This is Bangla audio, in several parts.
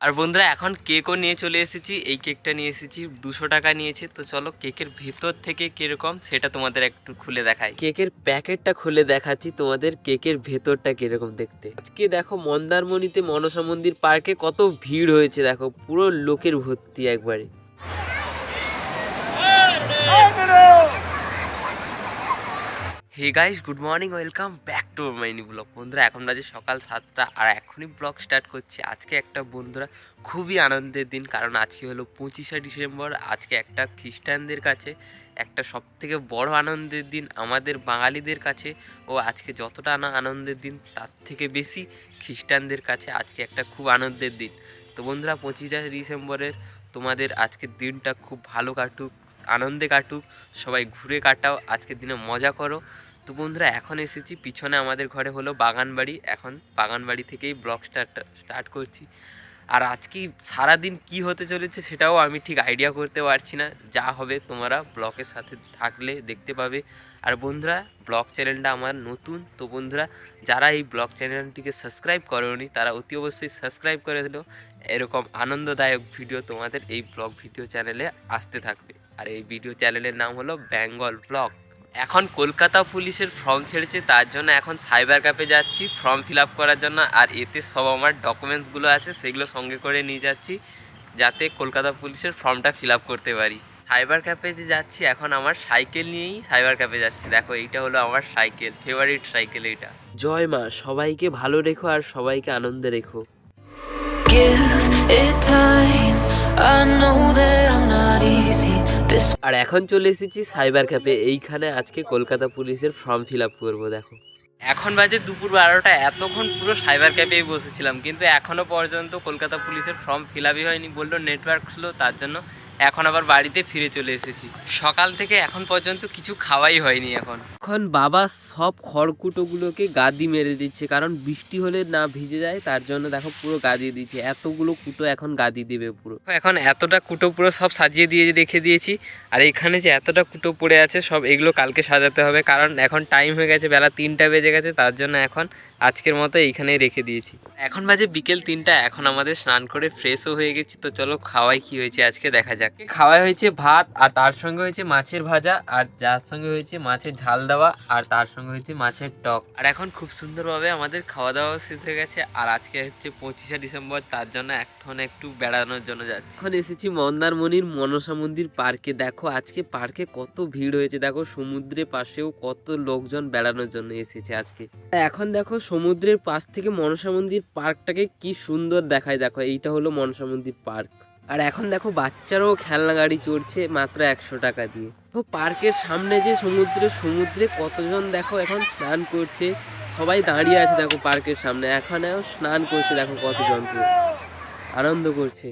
আর বন্ধুরা এখন কেকও নিয়ে চলে এসেছি। এই কেকটা নিয়ে এসেছি 200 টাকা নিয়েছে। তো চলো কেকের ভেতর থেকে কিরকম সেটা তোমাদের একটু খুলে দেখাই। কেকের প্যাকেটটা খুলে দেখাচ্ছি তোমাদের কেকের ভেতরটা কিরকম দেখতে। আজকে দেখো মন্দারমণিতে মনসা মন্দির পার্কে কত ভিড় হয়েছে, দেখো পুরো লোকের ভর্তি একবারে। Hey guys, good morning, welcome back to my new blog. বন্ধুরা এখন বাজে সকাল 7টা আর এখনই ব্লগ স্টার্ট করছি। আজকে একটা বন্ধুরা খুবই আনন্দের দিন, কারণ আজকে হলো 25শে ডিসেম্বর। আজকে একটা খ্রিস্টানদের কাছে একটা সব থেকে বড় আনন্দের দিন, আমাদের বাঙালিদের কাছে ও আজকে যতটা না আনন্দের দিন তার থেকে বেশি খ্রিস্টানদের কাছে আজকে একটা খুব আনন্দের দিন। তো বন্ধুরা 25শে ডিসেম্বরের তোমাদের আজকের দিনটা খুব ভালো কাটুক, আনন্দে কাটুক, সবাই ঘুরে কাটাও, আজকের দিনে মজা করো। তো বন্ধুরা এখন এসেছি পিছনে আমাদের ঘরে হলো বাগানবাড়ি, এখন বাগানবাড়ি থেকেই ব্লগ স্টার্ট করছি। আর আজকে সারাদিন কি হতে চলেছে সেটাও আমি ঠিক আইডিয়া করতে পারছি না, যা হবে তোমরা ব্লগের সাথে থাকলে দেখতে পাবে। আর বন্ধুরা ব্লগ চ্যানেলটা আমার নতুন, তো বন্ধুরা যারা এই ব্লগ চ্যানেলটিকে সাবস্ক্রাইব করেনি তারা অতি অবশ্যই সাবস্ক্রাইব করে দিল। এরকম আনন্দদায়ক ভিডিও তোমাদের এই ব্লগ ভিডিও চ্যানেলে আসতে থাকবে। আর এই ভিডিও চ্যানেলের নাম হলো বেঙ্গল ব্লগ। এখন কলকাতা পুলিশের ফর্ম ছেড়েছে, তার জন্য এখন সাইবার ক্যাফে যাচ্ছি ফর্ম ফিল আপ করার জন্য। আর এতে সব আমার ডকুমেন্টসগুলো আছে সেগুলো সঙ্গে করে নিয়ে যাচ্ছি, যাতে কলকাতা পুলিশের ফর্মটা ফিল আপ করতে পারি। সাইবার ক্যাফে যে যাচ্ছি এখন আমার সাইকেল নিয়েই সাইবার ক্যাফে যাচ্ছি। দেখো এইটা হলো আমার সাইকেল, ফেভারিট সাইকেল এইটা। জয় মা, সবাইকে ভালো রেখো আর সবাইকে আনন্দে রেখো। আর এখন চলে এসেছি সাইবার ক্যাফে, এইখানে আজকে কলকাতা পুলিশের ফর্ম ফিল আপ করবো। দেখো এখন বাজে দুপুর 12টা, এতক্ষণ পুরো সাইবার ক্যাফেই বসেছিলাম, কিন্তু এখনও পর্যন্ত কলকাতা পুলিশের ফর্ম ফিল আপই হয়নি, বললো নেটওয়ার্ক স্লো, তার জন্য এখন আবার বাড়িতে ফিরে চলে এসেছি। সকাল থেকে এখন পর্যন্ত কিছু খাওয়াই হয়নি। এখন বাবা সব খড়কুটোগুলোকে গাদি মেরে দিচ্ছে, কারণ বৃষ্টি হলে না ভিজে যায়, তার জন্য দেখো পুরো গাদি দিচ্ছে। এতগুলো কুটো এখন গাদি দেবে পুরো। এখন এতটা কুটো পুরো সব সাজিয়ে দিয়ে রেখে দিয়েছি। আর এখানে যে এতটা কুটো পড়ে আছে সব এগুলো কালকে সাজাতে হবে, কারণ এখন টাইম হয়ে গেছে, বেলা 3টা বেজে গেছে, তার জন্য এখন আজকের মতো এইখানেই রেখে দিয়েছি। এখন বাজে বিকেল 3টা, এখন আমাদের স্নান করে ফ্রেশও হয়ে গেছি। তো চলো খাওয়াই কি হয়েছে আজকে দেখা যাক। খাওয়াই হয়েছে ভাত, আর তার সঙ্গে হয়েছে মাছের ভাজা, আর যার সঙ্গে হয়েছে মাছের ঝাল দেওয়া, আর তার সঙ্গে হয়েছে মাছের টক। আর এখন খুব সুন্দরভাবে আমাদের খাওয়া দাওয়া শেষ হয়ে গেছে। আর আজকে হচ্ছে 25শে ডিসেম্বর, তার জন্য এখন একটু বেড়ানোর জন্য যাচ্ছি। এখন এসেছি মন্দারমণির মনসা মন্দির পার্কে। দেখো আজকে পার্কে কত ভিড় হয়েছে, দেখো সমুদ্রের পাশেও কত লোকজন বেড়ানোর জন্য এসেছে আজকে। এখন দেখো সমুদ্রের পাশ থেকে মনসা মন্দির পার্কটাকে কি সুন্দর দেখায়। দেখো এইটা হলো মনসা মন্দির পার্ক। আর এখন দেখো বাচ্চারাও খেলনা গাড়ি চড়ছে মাত্র 100 টাকা দিয়ে। তো পার্কের সামনে যে সমুদ্রে কতজন দেখো এখন স্নান করছে, সবাই দাঁড়িয়ে আছে দেখো পার্কের সামনে, এখানেও স্নান করছে, দেখো কতজন আনন্দ করছে।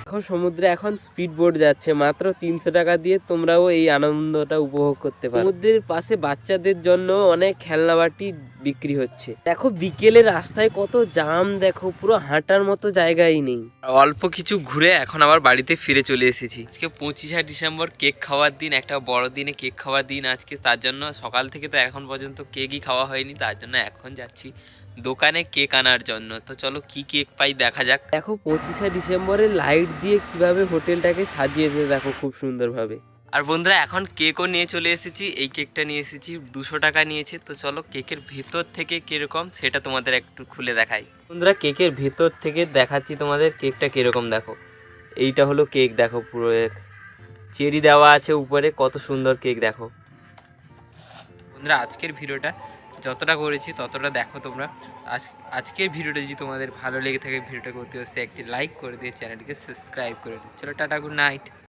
এখন সমুদ্রে এখন স্পিড বোট যাচ্ছে মাত্র 300 টাকা দিয়ে, তোমরাও এই আনন্দটা উপভোগ করতে পারো। সমুদ্রের পাশে বাচ্চাদের জন্য অনেক খেলনাবাটি বিক্রি হচ্ছে। দেখো বিকেলে রাস্তায় কত জাম, দেখো পুরো হাঁটার মতো জায়গাই নেই। অল্প কিছু ঘুরে এখন আবার বাড়িতে ফিরে চলে এসেছি। আজকে 25শে ডিসেম্বর, কেক খাওয়ার দিন, একটা বড় দিনে কেক খাওয়ার দিন আজকে, তার জন্য সকাল থেকে তো এখন পর্যন্ত কেকই খাওয়া হয়নি, তার জন্য এখন যাচ্ছি দোকানে কেক আনার জন্য। তো চলো কি কেক পাই দেখা যাক। দেখো 25শে ডিসেম্বরে লাইট দিয়ে কিভাবে হোটেলটাকে সাজিয়েছে, দেখো খুব সুন্দরভাবে। আর বন্ধুরা এখন কেকও নিয়ে চলে এসেছি, এই কেকটা নিয়ে এসেছি 200 টাকা নিয়েছে। তো চলো কেকের ভেতর থেকে কিরকম সেটা তোমাদের একটু খুলে দেখাই। বন্ধুরা কেকের ভেতর থেকে দেখাচ্ছি তোমাদের কেকটা কিরকম। দেখো এইটা হলো কেক, দেখো পুরো চেরি দেওয়া আছে উপরে, কত সুন্দর কেক দেখো। বন্ধুরা আজকের ভিডিওটা যতটা করেছি ততটা দেখো তোমরা। আজকের ভিডিওটা যদি তোমাদের ভালো লেগে থাকে ভিডিওটা করতে হচ্ছে একটি লাইক করে দিয়ে চ্যানেলটিকে সাবস্ক্রাইব করে দিও। চলো টাটা, গুড নাইট।